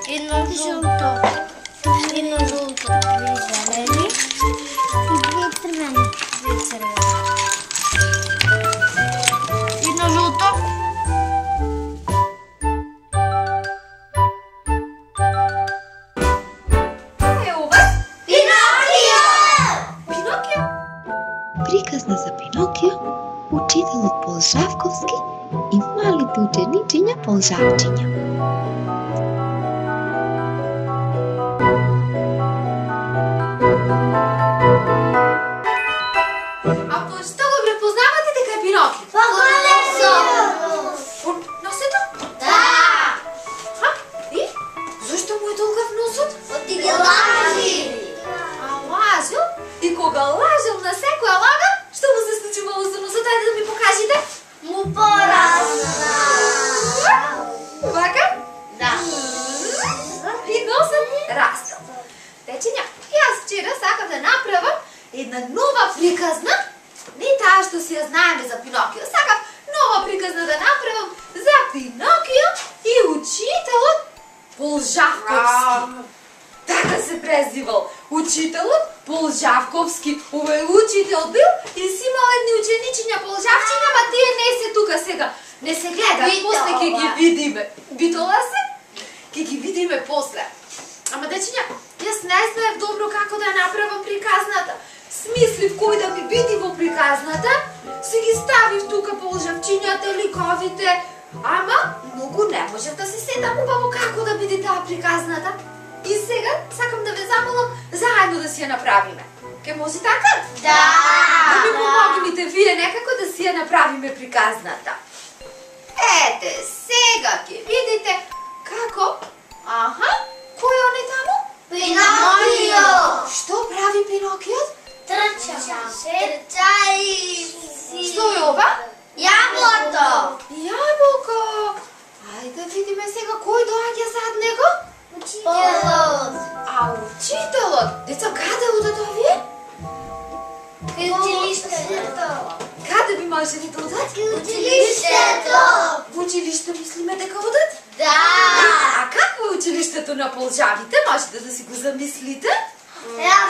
Едно жълто. Едно жълто. Две зелени. И две червени. Две червени. Едно жълто. Приказна за Пинокио, учителот Полжавковски и малите ученичиња Полжавчиња. А што го препознавате дека е Пинокио? По колесо! Носето? Да! И? Зошто му е толков носот? Оти ги лажи! А лажил? И кога лажил на секоја лага, што му се случувало со носот? Ајде да ми покажете. Му порасна! Вака? Да. И носот растал. Дечиња, јас вчера сакам да направам една нова приказна, не таа што си ја знаеме за Пинокио. Сакам нова приказна да направам за Пинокио и учителот Полжавковски. Така се презивал учителот Полжавковски. Овој учител бил и си имал едни ученичиња Полжавчиња, ма тие не се тука сега. Не се гледат, после ќе ги видиме. Битола се? Ќе ги видиме после. Ама дечиња, јас не знаев добро како да ја направам приказната. Смислив кој да ми биде во приказната, си ги ставив тука Полжавчињата, ликовите. Ама, многу не можев да се сетам убаво како да биде таа приказната. И сега сакам да ве замолам заедно да си ја направиме. Ке може така? Да! Да ми помогнете вие некако да си ја направиме приказната. Ете, сега ќе видите како... Аха, кој е оне таму? Пинокио! Што прави Пинокиот? Трча. Трча и си... Што е ова? Јаблото! Јаболко! Ајде да видиме сега кој доаѓа зад него? Учителот! А учителот? Деца, каде одат овие? Училиштето! Каде би можели да одат? Училиштето! В училиште мислиме дека одат? Да! А какво е училището на Полжавите? Можете да си го замислите?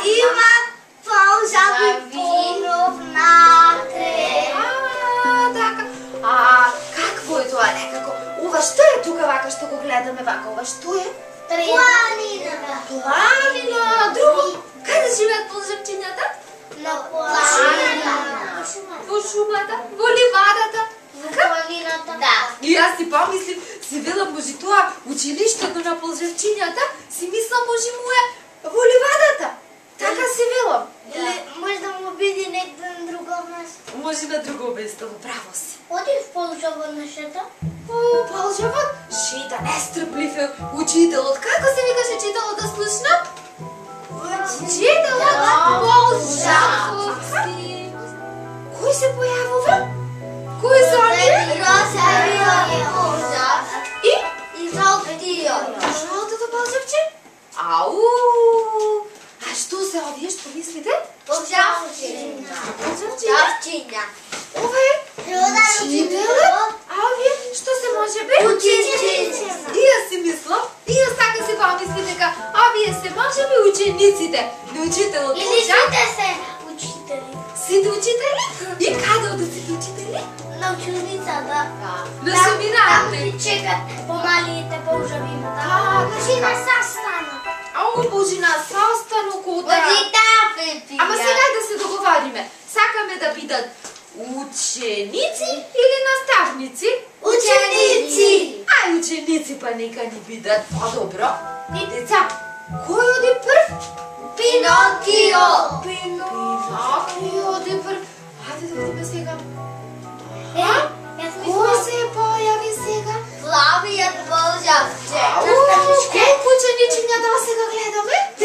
Има Полжави Полов натре. Така. А какво е тоа некако? Ова што е тука вака што го гледаме вака? Ова што е? Планина. Планина. Друго? Каде живеат полжавчињата? На планина. Во шумата? Во ливадата? Планината. Да. И јас си помислим, си велам може тоа училиштето на полжавчињата, си мислам може му е во ливадата. Така си велам. Или може да му биде некој на друго место. Може на друго место, право си. Оди в Полжава на шета? О, Полжавот? Шета, нестрплив е учителот. Како се викаше учителот да слушна? Учителот Полжавковски. Кој се појавува? Кој се они? И жълтио. Жълтото Полжавче? Ау! А што се овие, што мислите? Полжавчиња. Полжавчиња? Ова е учителот? А овие, што се може би? Учениците. И јас си мислам, и јас така си помисли дека овие се може би учениците на учителот Или Полжав. сите се учители. Сите учители? И каде одат сите учители? На училницата. На Там семинарите. ги чекат помалите полжавимата. Кажи на састана. Ау, Божи, на состаноку, да. Одитаве, Ама сега да се договориме. Сакаме да бидат ученици или наставници? Ученици. Ај, ученици па нека ни бидат по-добро. И деца, кој оди прв? Пинокио. Пинокио оди прв. Хајде да видиме сега. Јас Кој се појави сега? Славијат Полжавче. Колку ученичиња до сега гледаме? 3.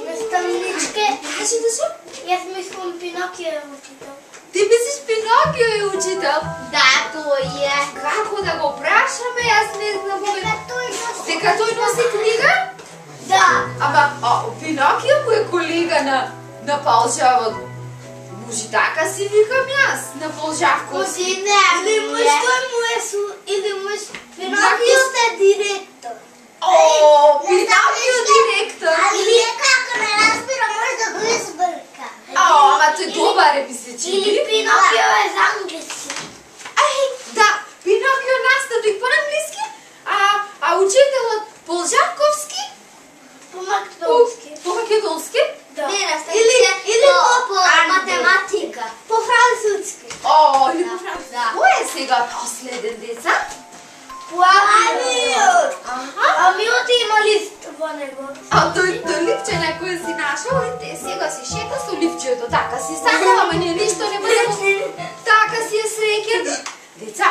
Наставничке. Кажи да се. Јас мислам Пинокио е учител. Ти мислиш Пинокио е учител? Да, тој е. Како да го прашаме? Јас не знам. Дека тој носи книга? Да. Ама, Пинокио му е колега на Полжавот. Може така си викам јас, на Полжавковски. Или муж тој му е Пинокио е директор. О, директор. Или како не разбира, може да го избърка. Ама тој добар е, ми се чини. Или Пинокио е за английски. Да, Пинокио наставник по-английски, а учителот Полжавковски По-македонски. по-македонски. Или по математика. По французски. Или по французски. Кој е сега последен, деца? Плавиот. Амиот има лифт во него. Тој лифче на кој си нашол и те сега си шета со лифчето, така си сакала, ама ние ништо не можеме. Така си е среќен. Деца,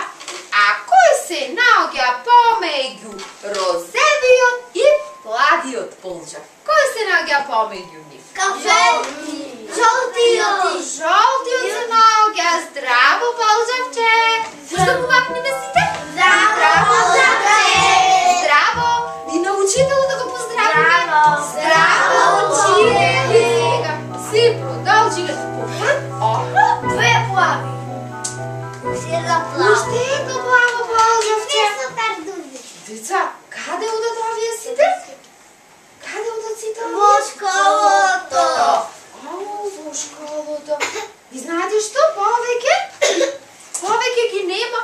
а кој се наоѓа помеѓу розевиот и плавиот полжав? Кој се наоѓа помеѓу нив? Кафе. Жолтиот. Жолтиот се наоѓа. Здраво, полжавче. Што го махнеме сите? Здраво, полжавче. Здраво. И на учителот да го поздравиме. Здраво, учителе. Си продолжиле. Две плави. Сега плави. Уште едно плаво, полжавче. Супер дуби. Деца, каде одат овие сите? Каде одат сите? Во школото. Во школото. И знаете што? Повеќе ги нема.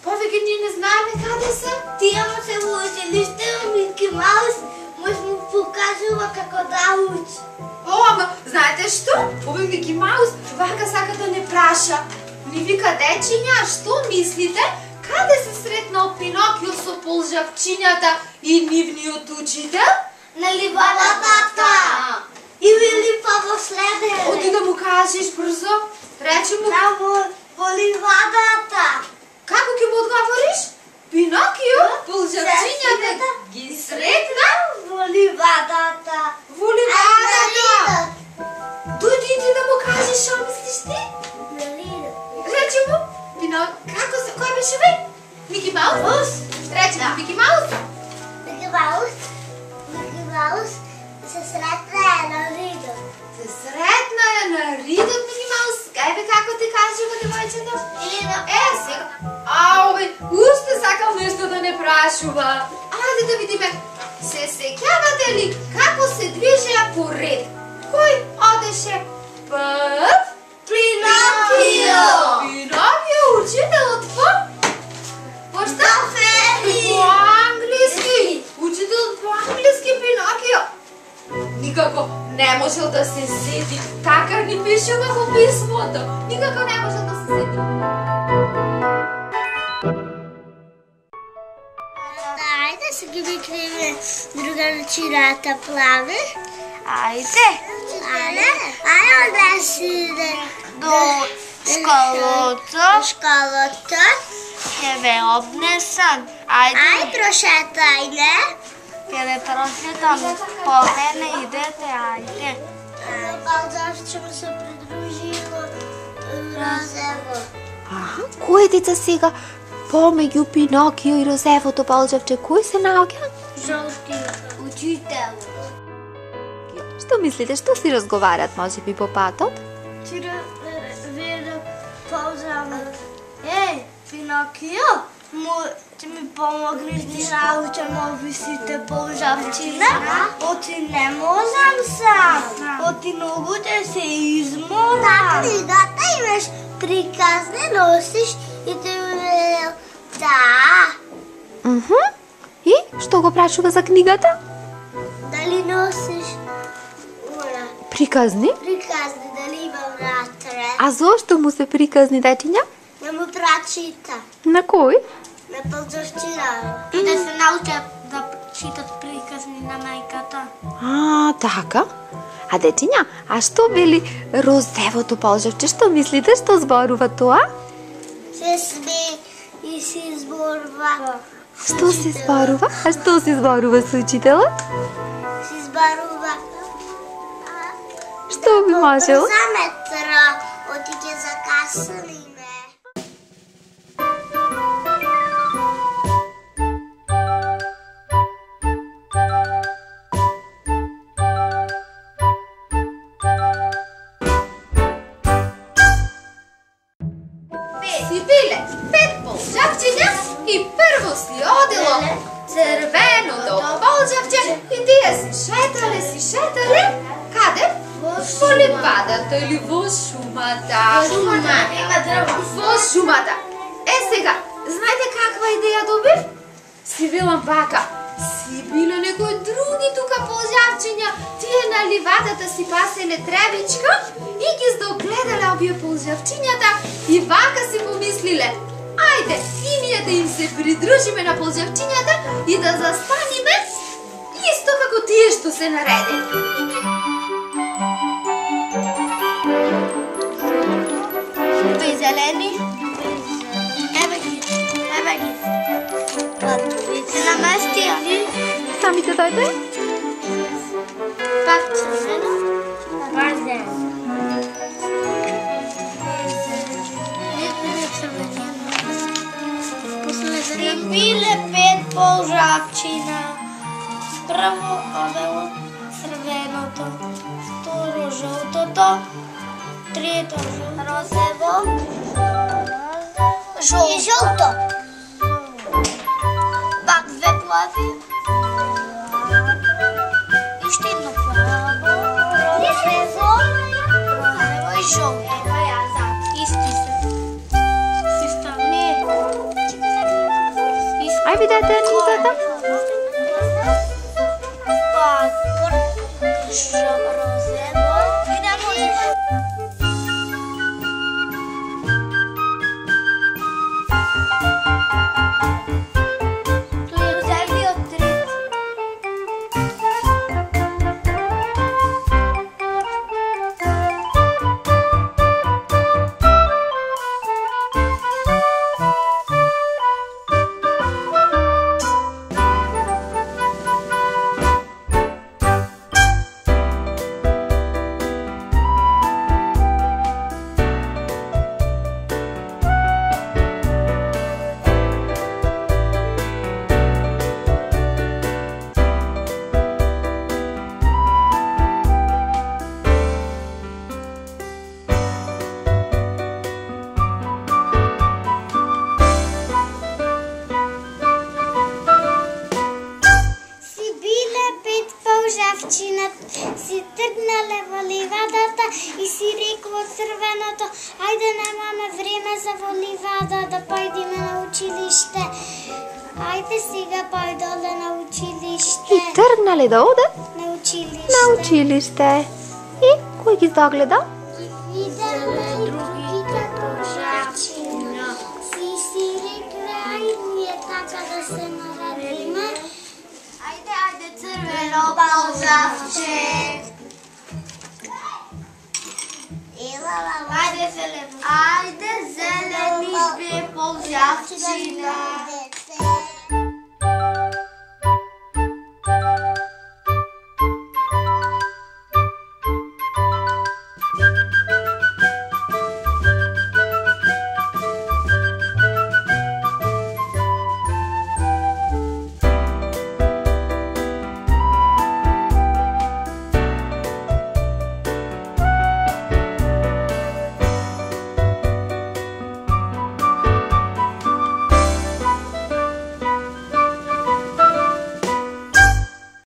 Повеќе ние не знаеме каде се. Тие му се во училиште, Мики Маус може му покажува како да учи. Ама, знаете што? Овој Мики Маус вака сака да не праша. Ни вика, дечиња, што мислите? Каде се сретнал Пинокио со полжавчињата и нивниот учител? На ливадата. Или па во следење. Оди да му кажеш брзо. Рече му. Во ливадата. Како ќе му одговориш? Пинокио, полжавчињата ги сретна Во ливадата. во ливадата. Дојди ти да му кажеш што мислиш ти? Рече му, како се, кој беше ве? Мики Маус? Рече му, Мики Маус? Мики Маус се сретна на ридот. Се сретна ја на ридот, Мики Маус. Кај бе како ти кажува девојчето? Или на Сега. Уште сакал нешто да не прашува. Ајде да видиме. Се сеќавате ли како се движеа по ред? Кој одеше прв? Пинокио. Пинокио, учителот по шта? Кафе. По англиски. Учителот по англиски Пинокио. Никако не можел да се сети. Така ни пишува во писмото. Никако не можел да се сети. Ајде се ги викнеме другарчината Плаве. Ајде да си иде до школото. Ќе ве обнесам. Ај прошетајме. Ќе ве просветам. По мене идете, ајде. Балзавче му се придружило Розево. Кој деца сега помеѓу Пинокио и розевото полжавче, кој се наоѓа? Жолтиот учител. Што мислите, што си разговарат можеби по патот? Тира виде ползавно. Еј, Пинокио, ти ми помогнеш да научам ови сите полжавчина? Оти не можам сам. Оти многу те се изморам. На книгата имаш приказни, носиш и ти И што го прашува за книгата? Дали носиш Приказни? приказни, дали има вратре? А зошто му се приказни, дечиња? Да му прачита. На кој? На полжавчина. И да се научат да читат приказни на мајката. Така. А дечиња, а што вели розевото полжавче? Што мислите, што зборува тоа? Се сме и си изборува. Што се зборува? А што се зборува со учителот? Си изборува. Што би можело? За метро, оти ќе закасалиме. Си биле 5 полжавчиња и прво си одело црвеното полжавче и ти си шетале. Каде? Во ливадата или во шумата? Во шумата. Сега, знаете каква идеја добив? Си велам вака, си биле некои други тука полжавчиња, тие на ливадата си паселе тревичка и ги здогледале овие полжавчињата и вака си помислиле, ајде, и ние да им се придружиме на полжавчињата и да застаниме исто како тие што се наредени. Бе зелени. Еве ги. Се наместија. Самите дојде? Пак црвено. Пак зелено. И биле 5 полжавчина. Прво овело црвеното, второ жолтото, трето розово, и жолто. Пак 2 плави. Уште едно плаво, розово и жолто. Исти се. Ај видете низата. Си тргнале во ливадата и си рекло црвеното, ајде немаме време за во ливада, да појдеме на училиште. Ајде сега појдоле на училиште. И тргнале да одат На училиште. на училиште. И кој ги загледа? Виделе другите полжавчиња. Си рекле, ајде така да се наредиме. Ајде, црвено полжавче. Ајде, зелени 2 полжавчина.